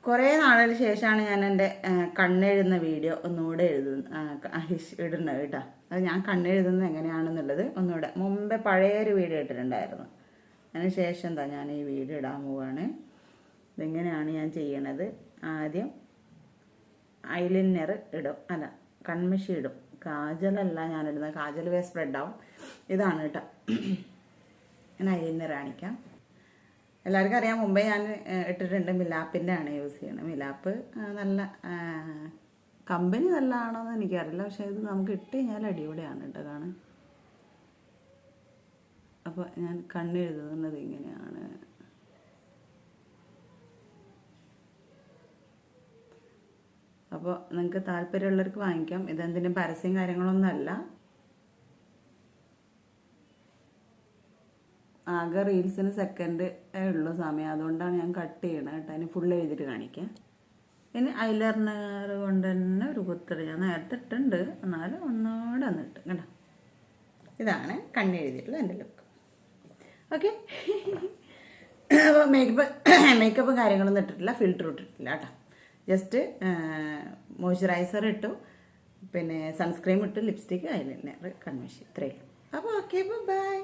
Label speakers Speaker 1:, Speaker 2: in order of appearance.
Speaker 1: കുറേ നാളിന് ശേഷമാണ് ഞാൻ എൻ്റെ കണ്ണെഴുതുന്ന വീഡിയോ ഒന്നുകൂടെ ഇടുന്നത് കേട്ടോ. അത് ഞാൻ കണ്ണെഴുതുന്നത് എങ്ങനെയാണെന്നുള്ളത് ഒന്നുകൂടെ മുമ്പേ പഴയൊരു വീഡിയോ ഇട്ടിട്ടുണ്ടായിരുന്നു. അതിന് ശേഷം ഞാൻ ഈ വീഡിയോ ഇടാൻ പോവാണ്. ഇതെങ്ങനെയാണ് ഞാൻ ചെയ്യണത്. ആദ്യം ഐലൈനർ ഇടും, അല്ല കൺമഷി ഇടും. കാജലല്ല ഞാനിടുന്നത്, കാജൽ വേ സ്പ്രെഡ് ആവും. ഇതാണ് കേട്ടോ. ഞാൻ ഐലൈനർ കാണിക്കാം. എല്ലാവർക്കും അറിയാം, മുമ്പേ ഞാൻ ഇട്ടിട്ടുണ്ട്. മിലാപ്പിൻ്റെ ആണ് യൂസ് ചെയ്യണത്. മിലാപ്പ് നല്ല കമ്പനി നല്ലതാണോന്ന് എനിക്കറിയില്ല, പക്ഷെ ഇത് നമുക്ക് ഇട്ട് കഴിഞ്ഞാൽ അടിപൊളിയാണ് കേട്ടോ കാണാൻ. അപ്പോൾ ഞാൻ കണ്ണെഴുതുന്നത് ഇങ്ങനെയാണ്. അപ്പോൾ നിങ്ങൾക്ക് താല്പര്യമുള്ളവർക്ക് വാങ്ങിക്കാം. ഇതെന്തിനും പരസ്യം കാര്യങ്ങളൊന്നും അല്ല. ആകെ റീൽസിന് സെക്കൻഡ് ഉള്ളൂ സമയം, അതുകൊണ്ടാണ് ഞാൻ കട്ട് ചെയ്യണത് കേട്ടോ. അതിന് ഫുൾ എഴുതിയിട്ട് കാണിക്കാം. ഇനി ഐലൈനർ കൊണ്ട് തന്നെ ഒരു കുത്തറി ഞാൻ നേരത്തെ ഇട്ടുണ്ട്, എന്നാലും ഒന്നുകൂടെ വന്നിട്ട് കേട്ടോ. ഇതാണ് കണ്ണെഴുതിയിട്ടുള്ള എൻ്റെ ലുക്ക്. ഓക്കെ. അപ്പോൾ മേക്കപ്പ് കാര്യങ്ങളൊന്നും ഇട്ടിട്ടില്ല, ഫിൽറ്റർ ഇട്ടിട്ടില്ല കേട്ടോ. ജസ്റ്റ് മോയ്സ്ചറൈസർ ഇട്ടു, പിന്നെ സൺസ്ക്രീം ഇട്ടു, ലിപ്സ്റ്റിക്ക്, ഐലൈനർ, കൺമഷി, ഇത്രയും. അപ്പോൾ ഓക്കെ, ബൈ.